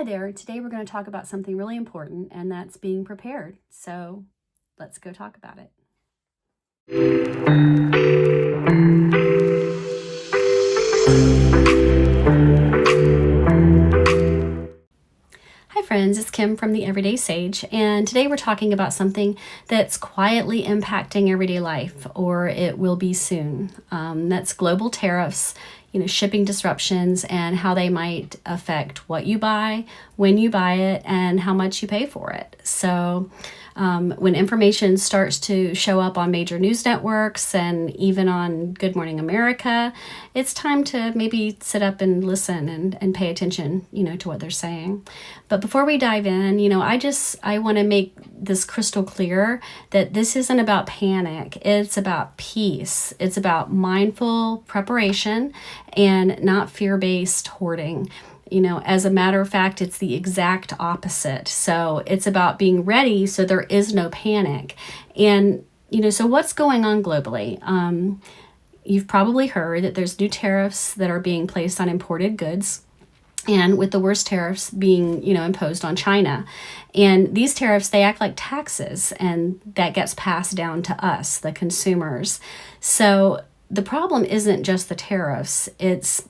Hi there. Today we're going to talk about something really important, and that's being prepared. So let's go talk about it. Hi friends, it's Kim from the Everyday Sage, and today we're talking about something that's quietly impacting everyday life, or it will be soon. That's global tariffs, shipping disruptions, and how they might affect what you buy, when you buy it, and how much you pay for it. So when information starts to show up on major news networks and even on Good Morning America, it's time to maybe sit up and listen and pay attention, to what they're saying. But before we dive in, I want to make this crystal clear that this isn't about panic. It's about peace. It's about mindful preparation and not fear-based hoarding. As a matter of fact, it's the exact opposite. So it's about being ready so there is no panic. And, so what's going on globally? You've probably heard that there's new tariffs that are being placed on imported goods, and with the worst tariffs being, imposed on China. And these tariffs, they act like taxes, and that gets passed down to us, the consumers. So the problem isn't just the tariffs. It's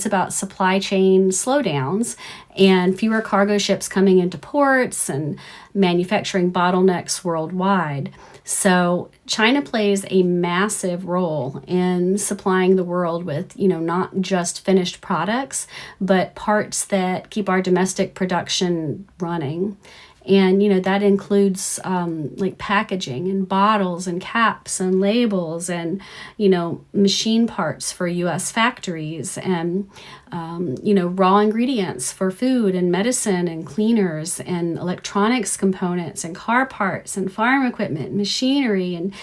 about supply chain slowdowns and fewer cargo ships coming into ports and manufacturing bottlenecks worldwide. So China plays a massive role in supplying the world with, not just finished products, but parts that keep our domestic production running. And, that includes like packaging and bottles and caps and labels and, machine parts for U.S. factories and, raw ingredients for food and medicine and cleaners and electronics components and car parts and farm equipment, machinery and,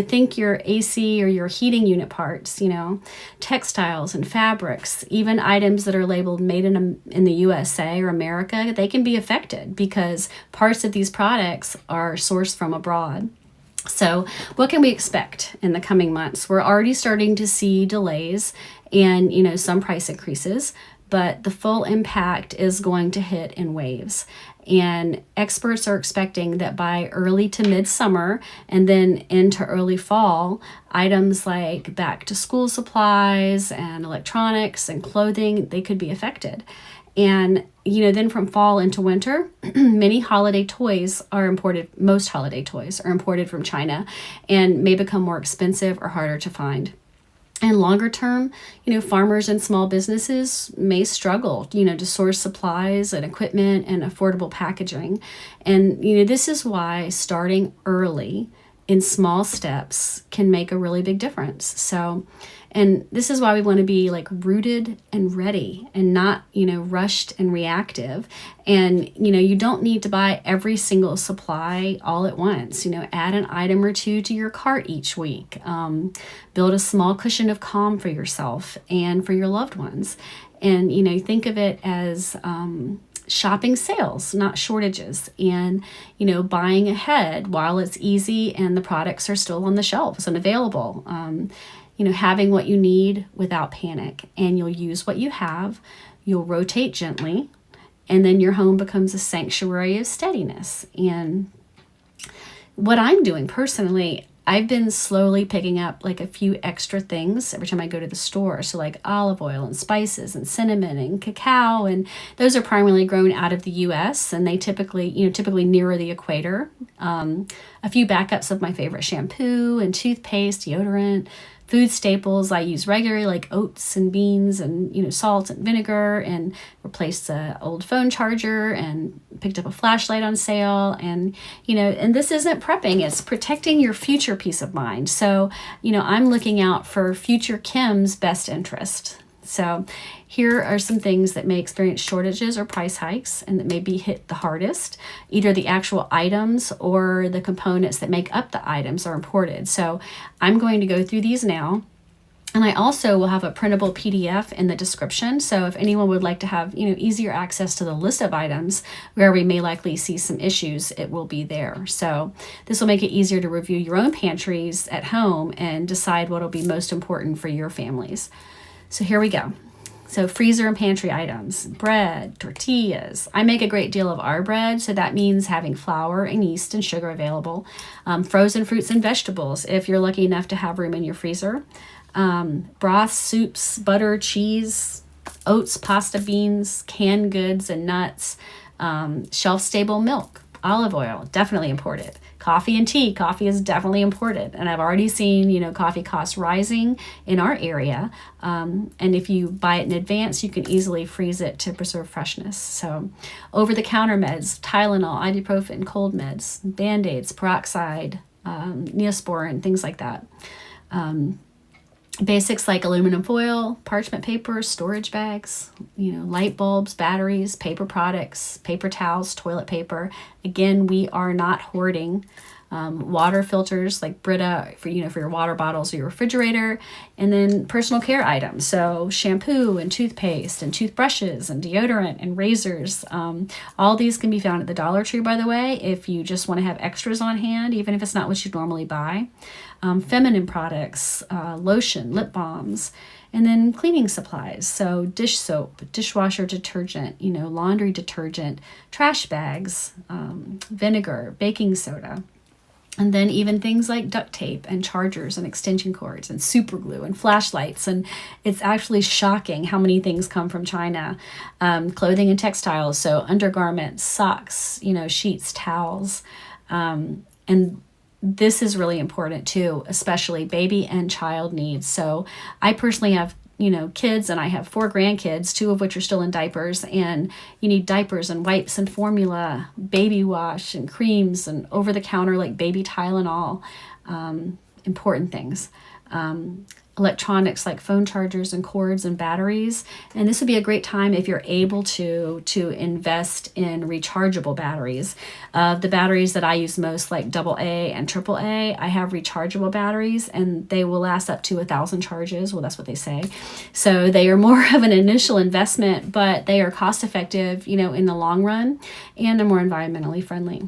think your AC or your heating unit parts, textiles and fabrics, even items that are labeled made in the USA or America, they can be affected because parts of these products are sourced from abroad. So what can we expect in the coming months? We're already starting to see delays and, some price increases, but the full impact is going to hit in waves. And experts are expecting that by early to midsummer and then into early fall, items like back to school supplies and electronics and clothing, they could be affected. And, then from fall into winter, most holiday toys are imported from China and may become more expensive or harder to find. And longer term, farmers and small businesses may struggle, to source supplies and equipment and affordable packaging. And, this is why starting early in small steps can make a really big difference. So, and this is why we want to be like rooted and ready and not, rushed and reactive. And, you don't need to buy every single supply all at once. Add an item or two to your cart each week. Build a small cushion of calm for yourself and for your loved ones. And, think of it as shopping sales, not shortages, and, buying ahead while it's easy and the products are still on the shelves and available. Having what you need without panic, and you'll use what you have, you'll rotate gently, and then your home becomes a sanctuary of steadiness. And what I'm doing personally, I've been slowly picking up like a few extra things every time I go to the store. So like olive oil and spices and cinnamon and cacao. And those are primarily grown out of the US, and they typically nearer the equator. A few backups of my favorite shampoo and toothpaste, deodorant, food staples I use regularly like oats and beans and, salt and vinegar, and replaced an old phone charger and picked up a flashlight on sale. And, and this isn't prepping, it's protecting your future peace of mind. So, I'm looking out for future Kim's best interest. So here are some things that may experience shortages or price hikes and that may be hit the hardest. Either the actual items or the components that make up the items are imported. So I'm going to go through these now. And I also will have a printable PDF in the description. So if anyone would like to have, easier access to the list of items where we may likely see some issues, it will be there. So this will make it easier to review your own pantries at home and decide what will be most important for your families. So here we go. So freezer and pantry items, bread, tortillas. I make a great deal of our bread, so that means having flour and yeast and sugar available. Frozen fruits and vegetables, if you're lucky enough to have room in your freezer. Broths, soups, butter, cheese, oats, pasta, beans, canned goods and nuts, shelf-stable milk, olive oil, definitely imported. Coffee and tea. Coffee is definitely imported. And I've already seen, coffee costs rising in our area. And if you buy it in advance, you can easily freeze it to preserve freshness. So over-the-counter meds, Tylenol, ibuprofen, cold meds, Band-Aids, peroxide, Neosporin, things like that. Basics like aluminum foil, parchment paper, storage bags, light bulbs, batteries, paper products, paper towels, toilet paper. Again, we are not hoarding. Water filters like Brita for your water bottles or your refrigerator, and then personal care items. So shampoo and toothpaste and toothbrushes and deodorant and razors. All these can be found at the Dollar Tree, by the way, if you just want to have extras on hand, even if it's not what you normally buy. Feminine products, lotion, lip balms, and then cleaning supplies. So dish soap, dishwasher detergent, laundry detergent, trash bags, vinegar, baking soda. And then even things like duct tape and chargers and extension cords and super glue and flashlights. And it's actually shocking how many things come from China. Clothing and textiles, so undergarments, socks, sheets, towels. And this is really important too, especially baby and child needs. So I personally have kids, and I have 4 grandkids, 2 of which are still in diapers, and you need diapers and wipes and formula, baby wash and creams and over-the-counter like baby Tylenol, important things. Electronics like phone chargers and cords and batteries. And this would be a great time if you're able to invest in rechargeable batteries. The batteries that I use most, like AA and AAA, I have rechargeable batteries, and they will last up to 1,000 charges. Well, that's what they say. So they are more of an initial investment, but they are cost effective, in the long run, and they're more environmentally friendly.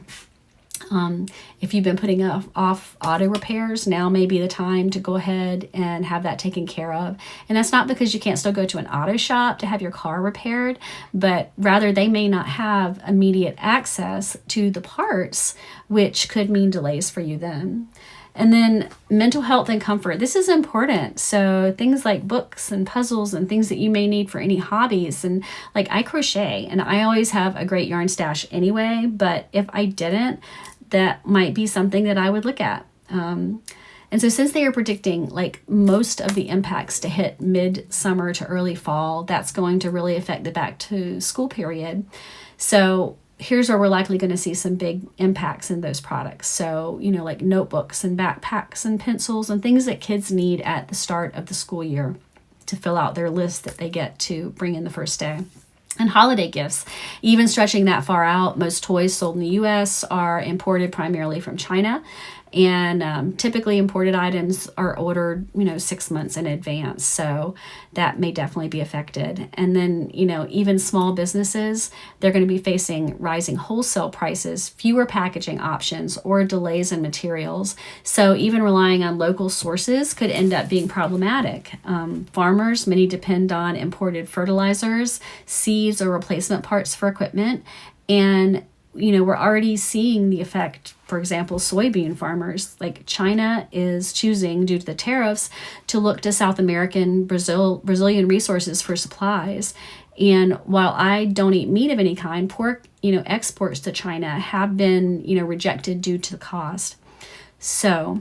If you've been putting off auto repairs, now may be the time to go ahead and have that taken care of. And that's not because you can't still go to an auto shop to have your car repaired, but rather they may not have immediate access to the parts, which could mean delays for you then. And then mental health and comfort. This is important. So things like books and puzzles and things that you may need for any hobbies. And like I crochet, and I always have a great yarn stash anyway, but if I didn't, that might be something that I would look at. And so since they are predicting like most of the impacts to hit mid-summer to early fall, that's going to really affect the back to school period. So here's where we're likely going to see some big impacts in those products. So, like notebooks and backpacks and pencils and things that kids need at the start of the school year to fill out their list that they get to bring in the first day. And holiday gifts, even stretching that far out, most toys sold in the U.S. are imported primarily from China. And typically imported items are ordered, 6 months in advance. So that may definitely be affected. And then, even small businesses, they're going to be facing rising wholesale prices, fewer packaging options, or delays in materials. So even relying on local sources could end up being problematic. Farmers, many depend on imported fertilizers, seeds, or replacement parts for equipment. And we're already seeing the effect. For example, soybean farmers, like China is choosing, due to the tariffs, to look to South American, Brazilian resources for supplies. And while I don't eat meat of any kind, pork, exports to China have been, rejected due to the cost. So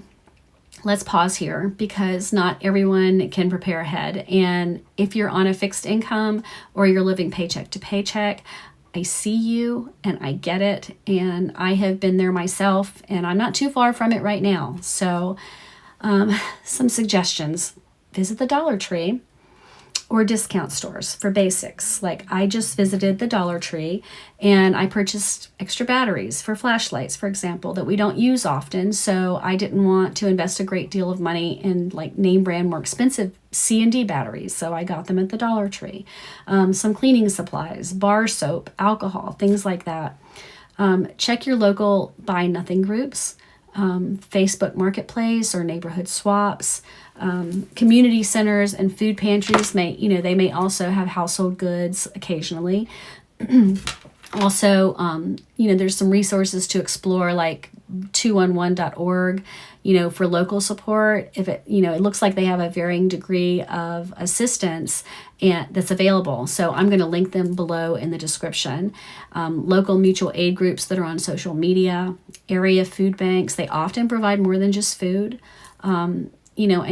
let's pause here, because not everyone can prepare ahead. And if you're on a fixed income or you're living paycheck to paycheck, I see you and I get it, and I have been there myself, and I'm not too far from it right now. So some suggestions: visit the Dollar Tree or discount stores for basics. Like I just visited the Dollar Tree and I purchased extra batteries for flashlights, for example, that we don't use often. So I didn't want to invest a great deal of money in like name brand, more expensive C&D batteries. So I got them at the Dollar Tree. Some cleaning supplies, bar soap, alcohol, things like that. Check your local buy nothing groups. Facebook Marketplace or neighborhood swaps. Community centers and food pantries they may also have household goods occasionally. Also, there's some resources to explore, like 211.org, for local support. If it looks like they have a varying degree of assistance and that's available. So I'm going to link them below in the description. Local mutual aid groups that are on social media, area food banks, they often provide more than just food. And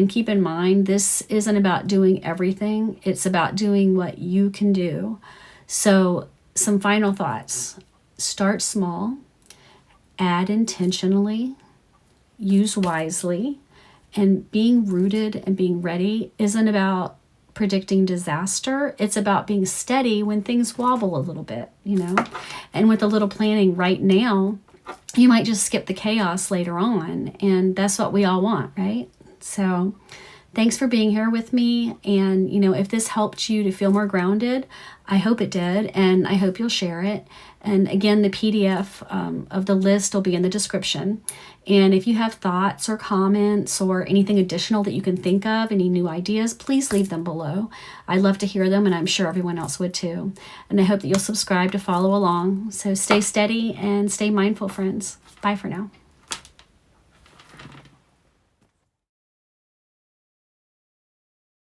keep in mind, this isn't about doing everything. It's about doing what you can do. So some final thoughts. Start small, add intentionally, use wisely, and being rooted and being ready isn't about predicting disaster. It's about being steady when things wobble a little bit, And with a little planning right now, you might just skip the chaos later on. And that's what we all want, right? So thanks for being here with me. And, if this helped you to feel more grounded, I hope it did. And I hope you'll share it. And again, the PDF of the list will be in the description. And if you have thoughts or comments or anything additional that you can think of, any new ideas, please leave them below. I'd love to hear them, and I'm sure everyone else would too. And I hope that you'll subscribe to follow along. So stay steady and stay mindful, friends. Bye for now.